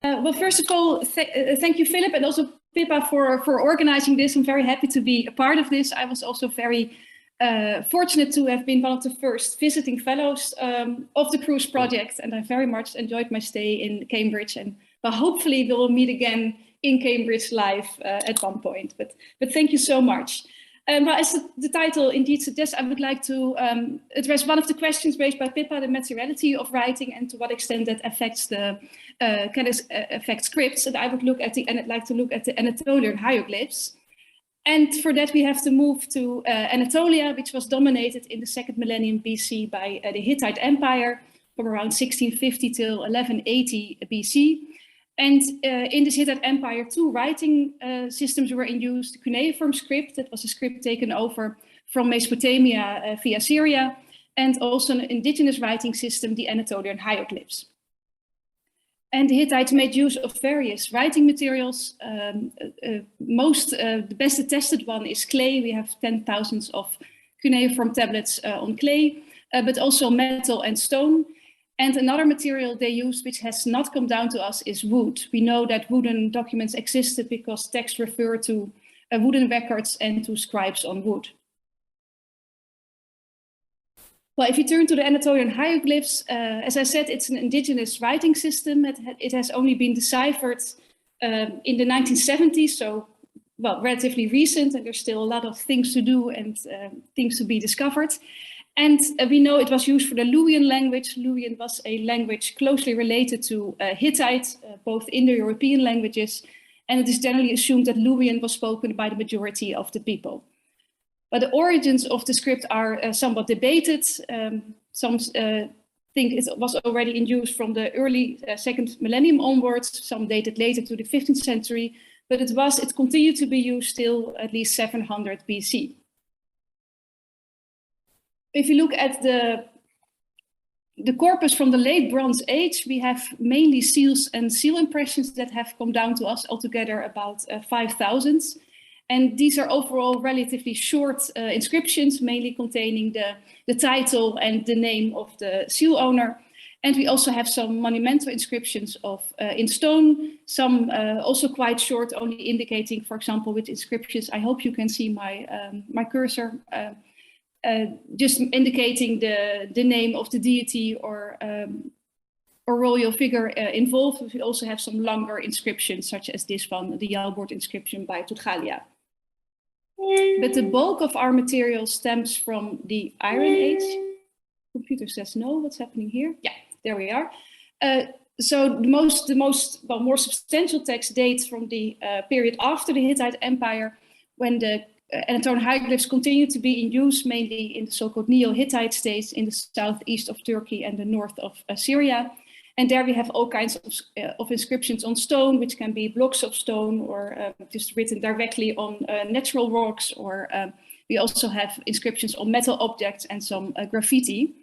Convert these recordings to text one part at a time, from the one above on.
Well, first of all, thank you, Philip, and also Pippa for organizing this. I'm very happy to be a part of this. I was also very fortunate to have been one of the first visiting fellows of the Cruise project, and I very much enjoyed my stay in Cambridge, and hopefully we will meet again in Cambridge live at one point. But thank you so much. Well, as the title indeed suggests, I would like to address one of the questions raised by Pippa, the materiality of writing and to what extent that affects the affects scripts. And I would like to look at the Anatolian hieroglyphs. And for that, we have to move to Anatolia, which was dominated in the 2nd millennium BC by the Hittite Empire from around 1650 till 1180 BC. And in this Hittite Empire, 2 writing systems were in use. The cuneiform script, that was a script taken over from Mesopotamia via Syria, and also an indigenous writing system, the Anatolian hieroglyphs. And the Hittites made use of various writing materials. The best attested one is clay. We have 10,000s of cuneiform tablets on clay, but also metal and stone. And another material they used, which has not come down to us, is wood. We know that wooden documents existed because texts refer to wooden records and to scribes on wood. Well, if you turn to the Anatolian hieroglyphs, as I said, it's an indigenous writing system. It has only been deciphered in the 1970s, so well, relatively recent, and there's still a lot of things to do and things to be discovered. And we know it was used for the Luwian language. Luwian was a language closely related to Hittite, both Indo-European languages, and it is generally assumed that Luwian was spoken by the majority of the people. But the origins of the script are somewhat debated. Some think it was already in use from the early 2nd millennium onwards. Some dated later to the 15th century, but it continued to be used till at least 700 BC. If you look at the corpus from the late Bronze Age, we have mainly seals and seal impressions that have come down to us, altogether about 5,000. And these are overall relatively short inscriptions, mainly containing the title and the name of the seal owner. And we also have some monumental inscriptions in stone, some also quite short, only indicating, for example, with inscriptions. I hope you can see my cursor. Just indicating the name of the deity or royal figure involved. We also have some longer inscriptions, such as this one, the Jalbord inscription by Tudgalia. But the bulk of our material stems from the Iron Age. Computer says no, what's happening here? Yeah, there we are. So the more substantial text dates from the period after the Hittite Empire, when the Anatolian hieroglyphs continue to be in use, mainly in the so-called Neo-Hittite states in the southeast of Turkey and the north of Syria. And there we have all kinds of inscriptions on stone, which can be blocks of stone or just written directly on natural rocks, or we also have inscriptions on metal objects and some graffiti.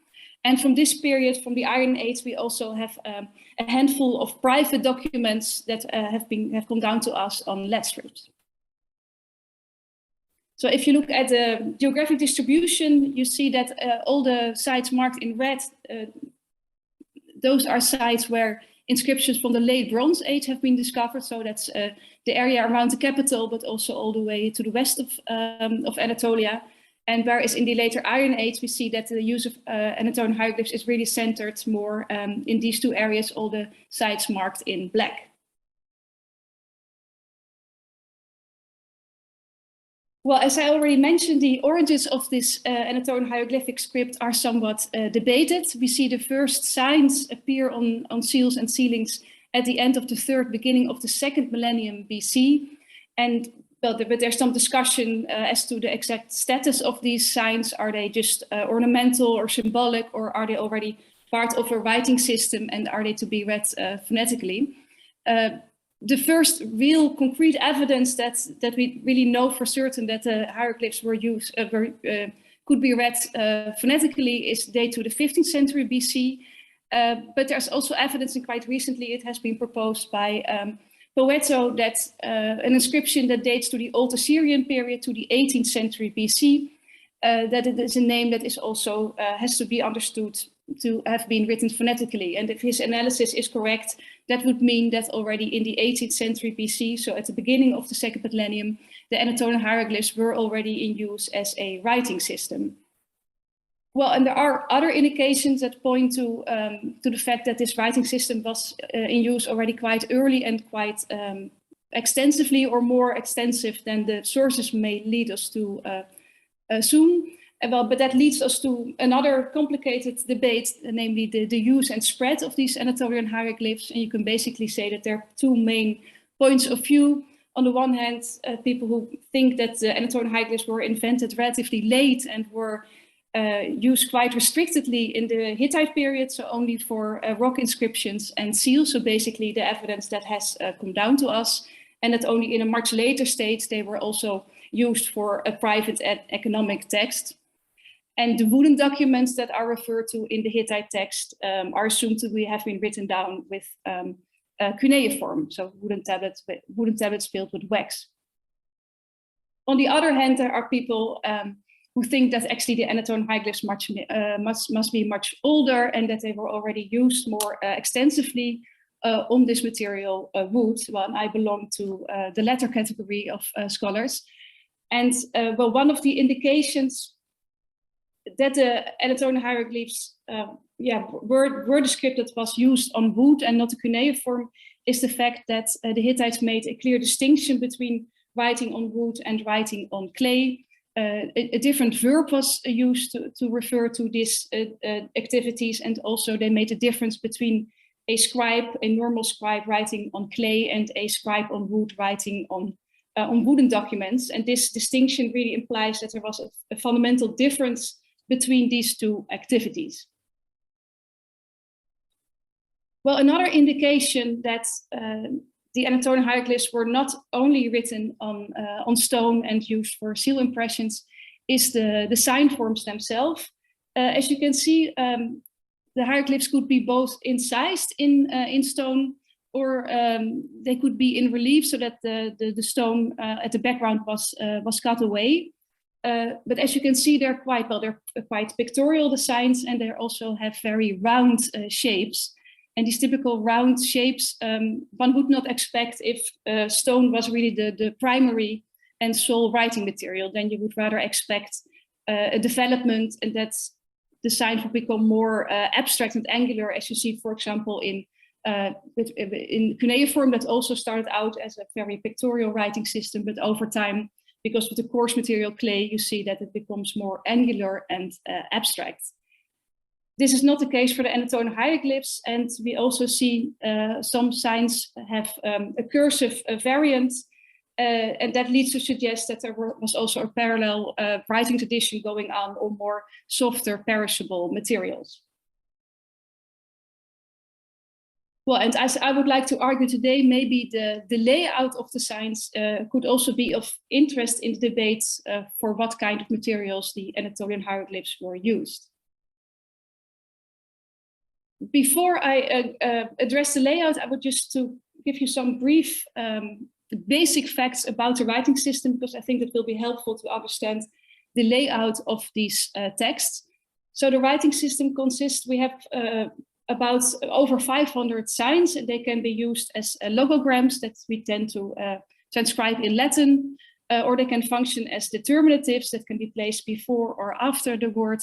And from this period, from the Iron Age, we also have a handful of private documents that have come down to us on lead strips. So if you look at the geographic distribution, you see that all the sites marked in red, those are sites where inscriptions from the late Bronze Age have been discovered. So that's the area around the capital, but also all the way to the west of Anatolia. And whereas in the later Iron Age, we see that the use of Anatolian hieroglyphs is really centered more in these 2 areas, all the sites marked in black. Well, as I already mentioned, the origins of this Anatolian hieroglyphic script are somewhat debated. We see the first signs appear on seals and sealings at the end of the 3rd, beginning of the 2nd millennium BC. And but there's some discussion as to the exact status of these signs. Are they just ornamental or symbolic, or are they already part of a writing system and are they to be read phonetically? The first real concrete evidence that we really know for certain that the hieroglyphs were used could be read phonetically is date to the 15th century BC. But there's also evidence, and quite recently it has been proposed by Poeto, that an inscription that dates to the Old Assyrian period, to the 18th century BC, that it is a name that is also has to be understood to have been written phonetically. And if his analysis is correct, that would mean that already in the 18th century BC, so at the beginning of the second millennium, the Anatolian hieroglyphs were already in use as a writing system. Well, and there are other indications that point to the fact that this writing system was in use already quite early and quite extensively, or more extensive than the sources may lead us to assume. Well, but that leads us to another complicated debate, namely the use and spread of these Anatolian hieroglyphs. And you can basically say that there are two main points of view. On the one hand, people who think that the Anatolian hieroglyphs were invented relatively late and were used quite restrictedly in the Hittite period, so only for rock inscriptions and seals, so basically the evidence that has come down to us, and that only in a much later stage they were also used for a private and economic text. And the wooden documents that are referred to in the Hittite text are assumed to have been written down with cuneiform, so wooden tablets filled with wax. On the other hand, there are people who think that actually the Anatolian hieroglyphs must be much older, and that they were already used more extensively on this material, wood. Well, and I belong to the latter category of scholars. And well, one of the indications that the Anatolian hieroglyphs were the script that was used on wood and not the cuneiform is the fact that the Hittites made a clear distinction between writing on wood and writing on clay. A different verb was used to refer to these activities, and also they made a difference between a scribe, a normal scribe writing on clay, and a scribe on wood writing on wooden documents. And this distinction really implies that there was a fundamental difference between these two activities. Well, another indication that the Anatolian hieroglyphs were not only written on stone and used for seal impressions is the sign forms themselves. As you can see, the hieroglyphs could be both incised in stone, or they could be in relief, so that the stone at the background was cut away. But as you can see, they're quite pictorial, the signs, and they also have very round shapes. And these typical round shapes, one would not expect if stone was really the primary and sole writing material. Then you would rather expect a development, and that the signs would become more abstract and angular, as you see, for example, in cuneiform, that also started out as a very pictorial writing system, but over time, because of the coarse material clay, you see that it becomes more angular and abstract. This is not the case for the Anatolian hieroglyphs, and we also see some signs have a cursive variant, and that leads to suggest that there was also a parallel writing tradition going on more softer, perishable materials. Well, and as I would like to argue today, maybe the layout of the signs could also be of interest in the debates for what kind of materials the Anatolian hieroglyphs were used. Before I address the layout, I would just to give you some brief basic facts about the writing system, because I think it will be helpful to understand the layout of these texts. So the writing system consists, we have about over 500 signs, and they can be used as logograms that we tend to transcribe in Latin, or they can function as determinatives that can be placed before or after the word.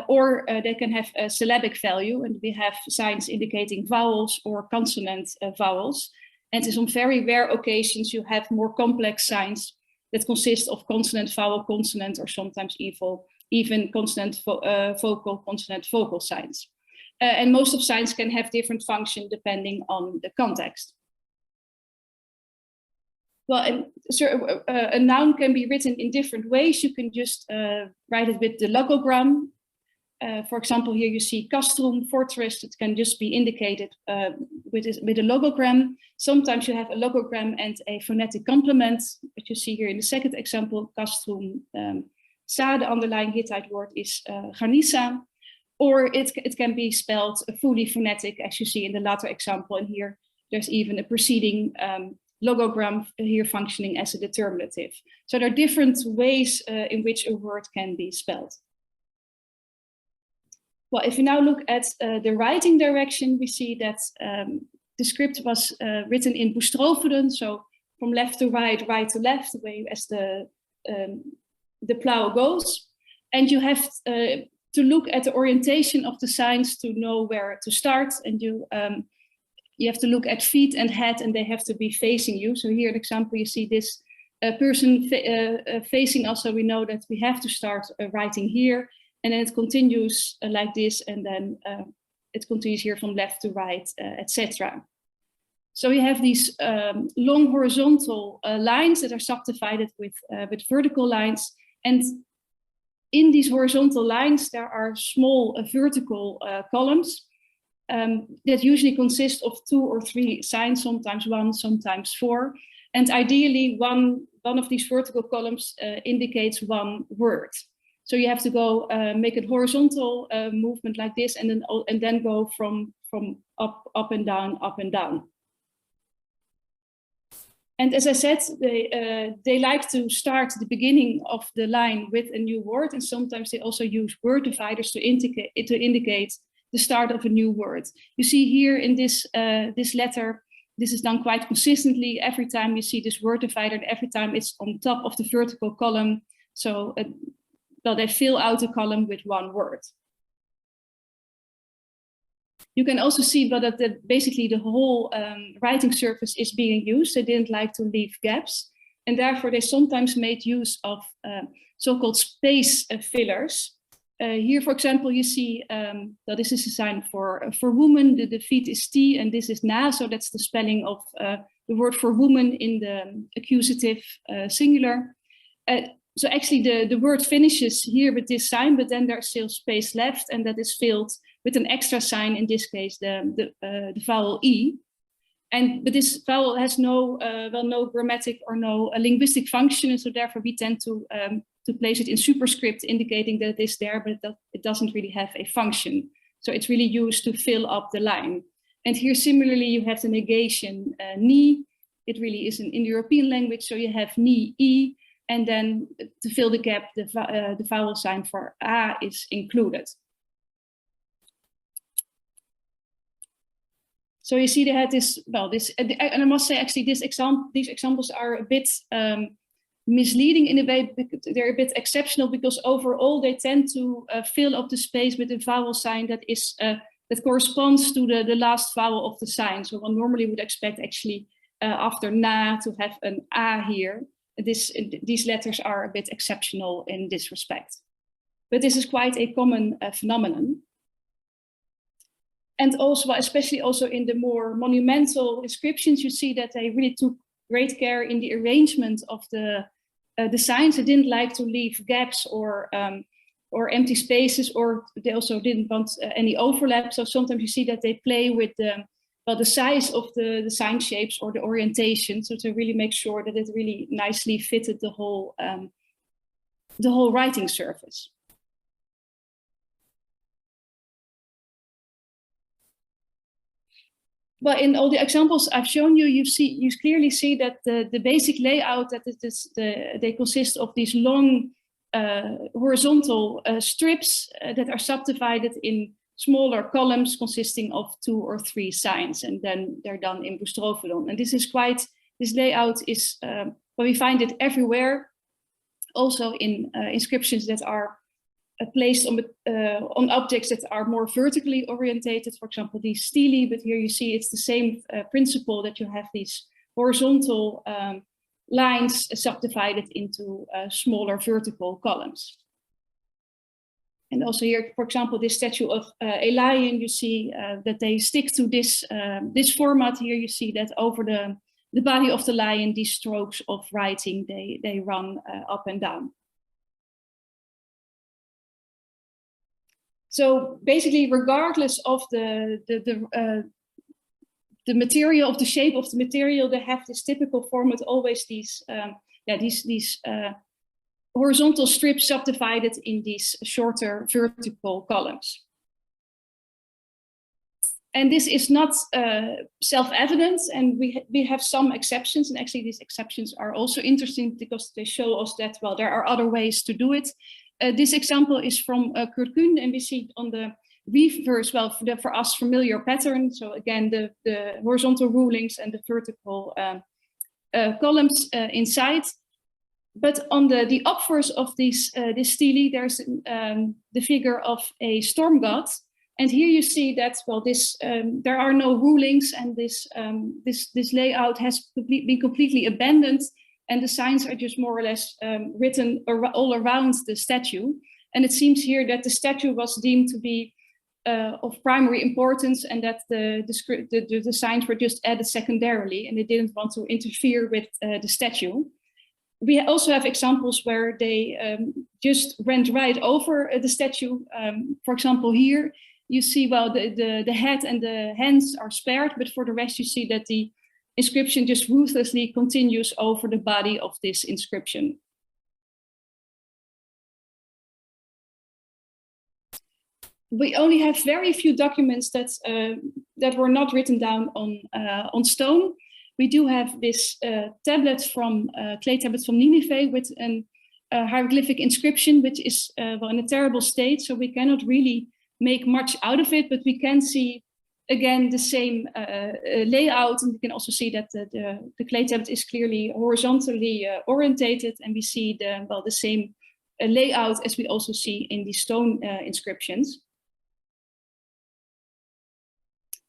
Or they can have a syllabic value, and we have signs indicating vowels or consonant vowels. And in some very rare occasions, you have more complex signs that consist of consonant, vowel, consonant, or sometimes even consonant, vocal, consonant, vocal signs. And most of signs can have different function depending on the context. Well, a noun can be written in different ways. You can just write it with the logogram. For example, here you see castrum, fortress. It can just be indicated with a logogram. Sometimes you have a logogram and a phonetic complement, which you see here in the second example, castrum. Sa, the underlying Hittite word, is Garnisa. Or it can be spelled fully phonetic, as you see in the latter example. And here there's even a preceding logogram here functioning as a determinative. So there are different ways in which a word can be spelled. Well, if you now look at the writing direction, we see that the script was written in boustrophedon, so from left to right, right to left, the way as the plow goes. And you have to look at the orientation of the signs to know where to start. And you have to look at feet and head, and they have to be facing you. So here, an example, you see this person facing us, so we know that we have to start writing here. And then it continues like this, and then it continues here from left to right, etc. So you have these long horizontal lines that are subdivided with vertical lines. And in these horizontal lines, there are small vertical columns that usually consist of 2 or 3 signs, sometimes 1, sometimes 4. And ideally, one of these vertical columns indicates one word. So you have to go make a horizontal movement like this, and then go from up and down, up and down. And as I said, they like to start the beginning of the line with a new word, and sometimes they also use word dividers to indicate the start of a new word. You see here in this letter, this is done quite consistently. Every time you see this word divider, and every time it's on top of the vertical column. So well, they fill out the column with one word. You can also see that basically the whole writing surface is being used. They didn't like to leave gaps, and therefore they sometimes made use of so-called space fillers. Here, for example, you see that this is a sign for woman. The feet is T, and this is na, so that's the spelling of the word for woman in the accusative singular. So actually the word finishes here with this sign, but then there's still space left, and that is filled with an extra sign, in this case, the vowel E. But this vowel has no grammatic or no linguistic function, and so therefore we tend to place it in superscript, indicating that it is there, but it doesn't really have a function. So it's really used to fill up the line. And here similarly, you have the negation ni. It really is in the European language, so you have ni, E, and then to fill the gap, the vowel sign for A is included. So you see they had this, and I must say actually these examples are a bit misleading in a way. They're a bit exceptional because overall they tend to fill up the space with a vowel sign that is that corresponds to the last vowel of the sign. So one normally would expect actually after na to have an A here. These letters are a bit exceptional in this respect. But this is quite a common phenomenon. And also, especially also in the more monumental inscriptions, you see that they really took great care in the arrangement of the signs. They didn't like to leave gaps or empty spaces, or they also didn't want any overlap. So sometimes you see that they play with the size of the sign shapes or the orientation, so to really make sure that it really nicely fitted the whole writing surface. Well, in all the examples I've shown you, you clearly see that the basic layout, that they consist of these long horizontal strips that are subdivided in smaller columns consisting of 2 or 3 signs, and then they're done in boustrophedon. And this layout is, well, we find it everywhere, also in inscriptions that are placed on objects that are more vertically orientated, for example, these stelae, but here you see it's the same principle, that you have these horizontal lines subdivided into smaller vertical columns. And also here, for example, this statue of a lion, you see that they stick to this format. Here you see that over the body of the lion, these strokes of writing, they run up and down. So basically, regardless of the material, of the shape of the material, they have this typical format, always these horizontal strips subdivided in these shorter vertical columns. And this is not self-evident, and we have some exceptions, and actually these exceptions are also interesting because they show us that, well, there are other ways to do it. This example is from Kurt Kuhn, and we see on the reverse, well, for us, familiar pattern. So again, the horizontal rulings and the vertical columns inside. But on the obverse of this stele, there's the figure of a storm god. And here you see that, well, there are no rulings, and this layout has been completely abandoned, and the signs are just more or less written all around the statue. And it seems here that the statue was deemed to be of primary importance, and that the signs were just added secondarily, and they didn't want to interfere with the statue. We also have examples where they just went right over the statue. For example, here you see, well, the head and the hands are spared, but for the rest you see that the inscription just ruthlessly continues over the body of this inscription. We only have very few documents that were not written down on stone. We do have this tablet from clay tablet from Nineveh with a hieroglyphic inscription, which is well, in a terrible state, so we cannot really make much out of it, but we can see again the same layout, and we can also see that the clay tablet is clearly horizontally orientated, and we see the same layout as we also see in the stone inscriptions.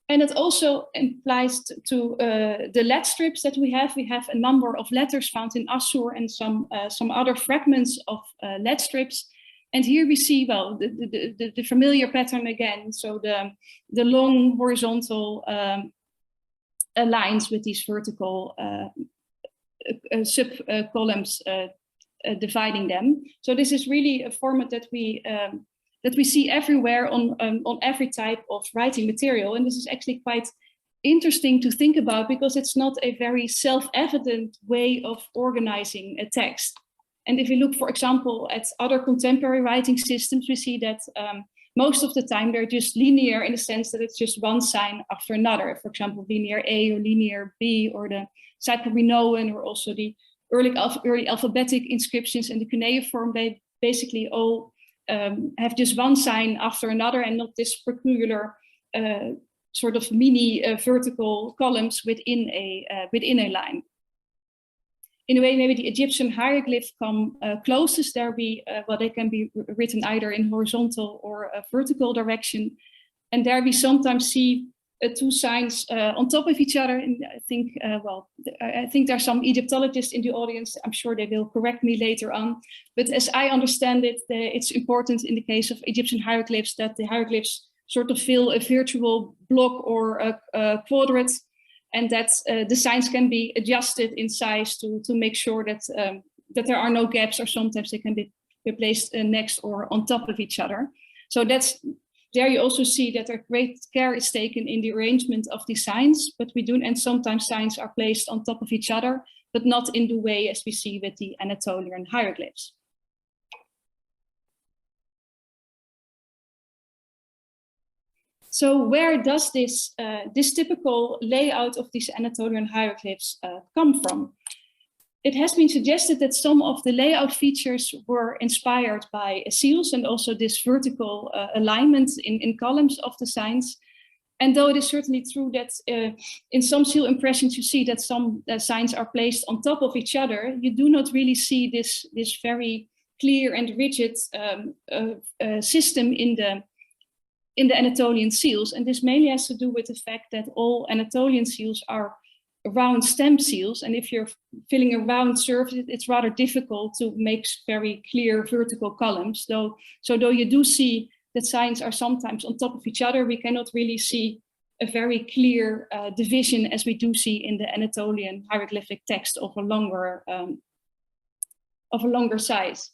And it also applies to the lead strips that we have. We have a number of letters found in Assur and some other fragments of lead strips. And here we see, well, the familiar pattern again. So the long horizontal lines with these vertical sub columns dividing them. So this is really a format that we see everywhere on every type of writing material. And this is actually quite interesting to think about, because it's not a very self-evident way of organizing a text. And if you look, for example, at other contemporary writing systems, we see that most of the time they're just linear, in the sense that it's just one sign after another. For example, linear A or linear B, or the Cyprominoan, or also the early alphabetic inscriptions in the cuneiform. They basically all have just one sign after another, and not this peculiar sort of mini vertical columns within a line. In a way, maybe the Egyptian hieroglyphs come closest. There they can be written either in horizontal or a vertical direction, and there we sometimes see two signs on top of each other. And I think, I think there are some Egyptologists in the audience. I'm sure they will correct me later on. But as I understand it, it's important in the case of Egyptian hieroglyphs that the hieroglyphs sort of fill a virtual block or a quadrant, and that the signs can be adjusted in size to make sure that that there are no gaps, or sometimes they can be placed next or on top of each other. So there you also see that great care is taken in the arrangement of the signs, but and sometimes signs are placed on top of each other, but not in the way as we see with the Anatolian hieroglyphs. So where does this typical layout of these Anatolian hieroglyphs come from? It has been suggested that some of the layout features were inspired by seals, and also this vertical alignment in columns of the signs. And though it is certainly true that in some seal impressions you see that some signs are placed on top of each other, you do not really see this very clear and rigid system in the Anatolian seals. And this mainly has to do with the fact that all Anatolian seals are round stem seals, and if you're filling a round surface, it's rather difficult to make very clear vertical columns. Though you do see that signs are sometimes on top of each other, we cannot really see a very clear division as we do see in the Anatolian hieroglyphic text of a longer size.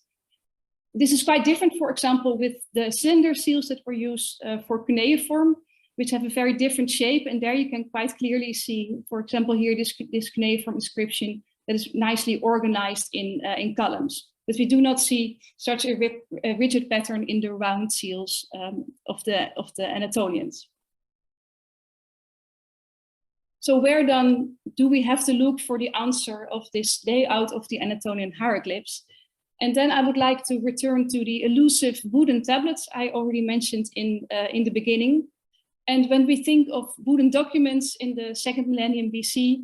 This is quite different, for example, with the cylinder seals that were used for cuneiform, which have a very different shape. And there you can quite clearly see, for example, here this cuneiform inscription that is nicely organized in columns. But we do not see such a rigid pattern in the round seals of the Anatolians. So where then do we have to look for the answer of this layout of the Anatolian hieroglyphs? And then I would like to return to the elusive wooden tablets I already mentioned in the beginning. And when we think of wooden documents in the second millennium BC,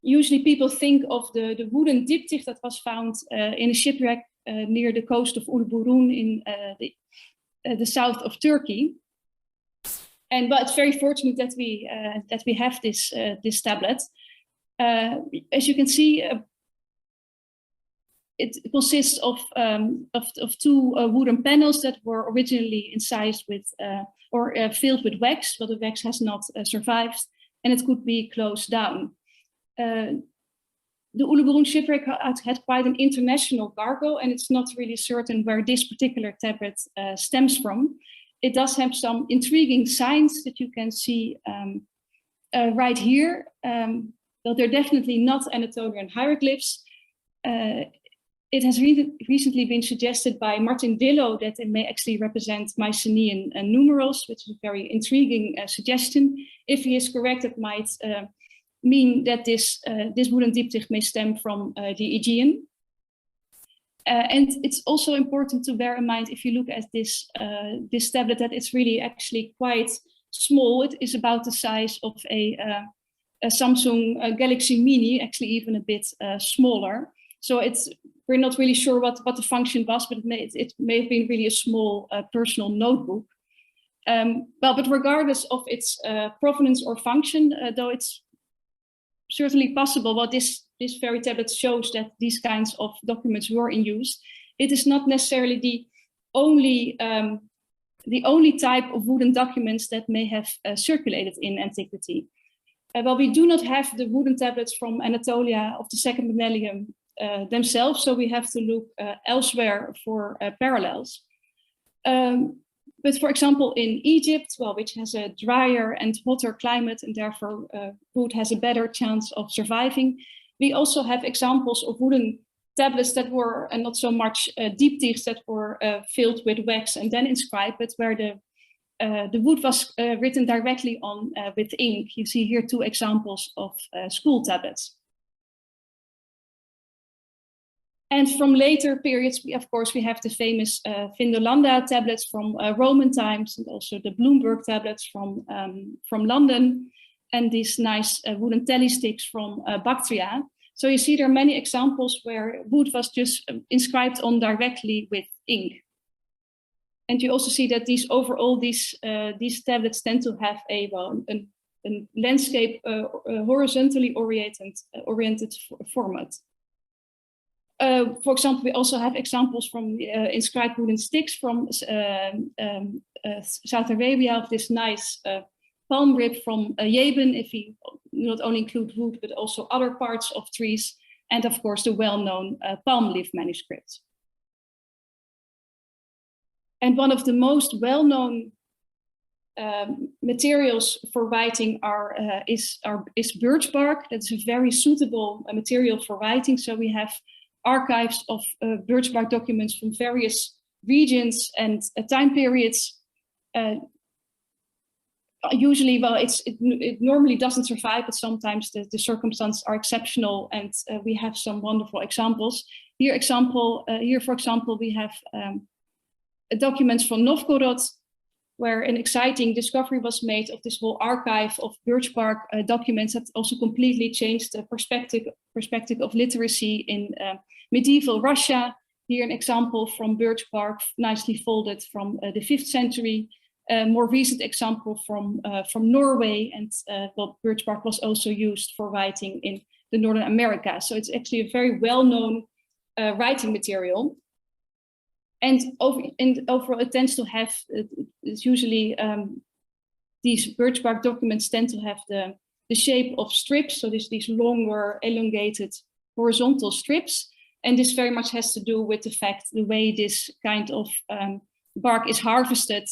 usually people think of the wooden diptych that was found in a shipwreck near the coast of Uluburun in the south of Turkey. And but it's very fortunate that we have this tablet. As you can see, it consists of two wooden panels that were originally incised with or filled with wax, but the wax has not survived, and it could be closed down. The Uluburun shipwreck had quite an international cargo, and it's not really certain where this particular tablet stems from. It does have some intriguing signs that you can see right here. Well, they're definitely not Anatolian hieroglyphs. It has recently been suggested by Martin Dillo that it may actually represent Mycenaean numerals, which is a very intriguing suggestion. If he is correct, it might mean that this wooden diptych may stem from the Aegean. And it's also important to bear in mind, if you look at this tablet, that it's really actually quite small. It is about the size of a Samsung Galaxy Mini, actually even a bit smaller. So we're not really sure what the function was, but it may have been really a small personal notebook. But regardless of its provenance or function, though it's certainly possible, well, this very tablet shows that these kinds of documents were in use. It is not necessarily the only type of wooden documents that may have circulated in antiquity. Well, we do not have the wooden tablets from Anatolia of the second millennium themselves, so we have to look elsewhere for parallels. But for example, in Egypt, well, which has a drier and hotter climate and therefore wood has a better chance of surviving, we also have examples of wooden tablets that were not so much diptychs that were filled with wax and then inscribed, but where the wood was written directly on with ink. You see here two examples of school tablets. And from later periods, of course, we have the famous Vindolanda tablets from Roman times, and also the Bloomberg tablets from London, and these nice wooden tally sticks from Bactria. So you see there are many examples where wood was just inscribed on directly with ink. And you also see that these tablets tend to have a landscape horizontally oriented format. For example, we also have examples from inscribed wooden sticks from South Arabia of this nice palm rib from Yeben, if we not only include wood, but also other parts of trees, and of course the well-known palm leaf manuscripts. And one of the most well-known materials for writing is birch bark. That's a very suitable material for writing. So we have archives of birch bark documents from various regions and time periods. Usually, well, it normally doesn't survive, but sometimes the circumstances are exceptional, and we have some wonderful examples. Here, for example, we have documents from Novgorod, where an exciting discovery was made of this whole archive of birch bark documents that also completely changed the perspective of literacy in medieval Russia. Here an example from birch bark, nicely folded from the 5th century. A more recent example from Norway, and well, birch bark was also used for writing in the Northern America. So it's actually a very well-known writing material. And overall, it tends to have, it's usually, these birch bark documents tend to have the shape of strips. So there's these longer, elongated, horizontal strips. And this very much has to do with the way this kind of bark is harvested.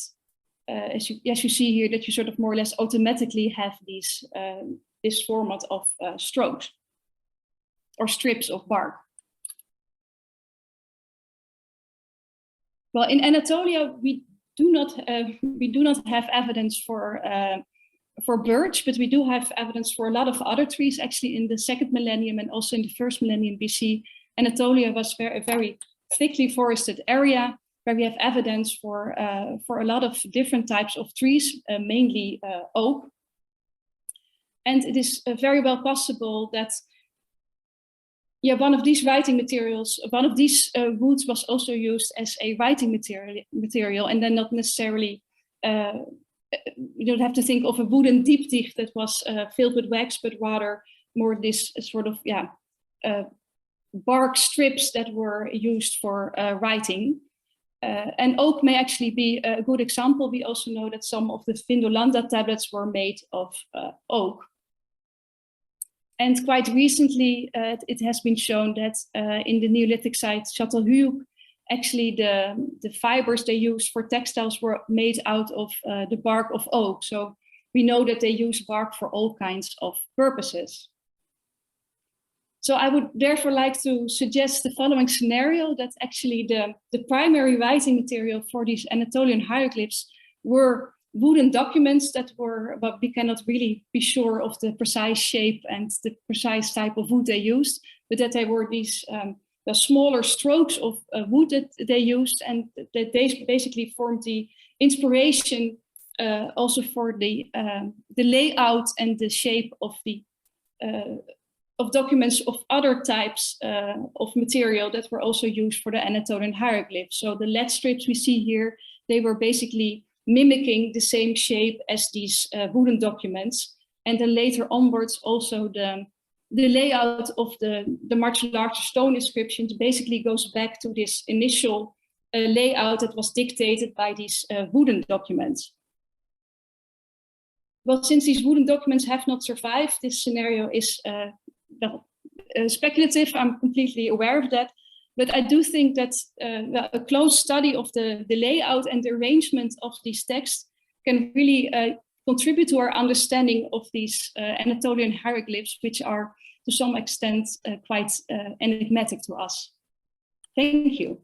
As you see here, that you sort of more or less automatically have this format of strokes or strips of bark. Well, in Anatolia, we do not have evidence for birch, but we do have evidence for a lot of other trees, actually in the second millennium and also in the first millennium BC. Anatolia was a very thickly forested area where we have evidence for a lot of different types of trees, mainly oak. And it is very well possible that one of these writing materials, one of these woods was also used as a writing material, and then not necessarily, you don't have to think of a wooden diepticht that was filled with wax, but rather more this sort of, bark strips that were used for writing. And oak may actually be a good example. We also know that some of the Vindolanda tablets were made of oak. And quite recently, it has been shown that in the Neolithic site Çatalhöyük, actually the fibers they used for textiles were made out of the bark of oak. So we know that they use bark for all kinds of purposes. So I would therefore like to suggest the following scenario, that actually the primary writing material for these Anatolian hieroglyphs were wooden documents that were, but we cannot really be sure of the precise shape and the precise type of wood they used, but that they were these the smaller strokes of wood that they used, and that they basically formed the inspiration also for the layout and the shape of the of documents of other types of material that were also used for the Anatolian hieroglyphs. So the lead strips we see here, they were basically mimicking the same shape as these wooden documents. And then later onwards, also the layout of the much larger stone inscriptions basically goes back to this initial layout that was dictated by these wooden documents. Well, since these wooden documents have not survived, this scenario is speculative. I'm completely aware of that. But I do think that a close study of the layout and the arrangement of these texts can really contribute to our understanding of these Anatolian hieroglyphs, which are to some extent quite enigmatic to us. Thank you.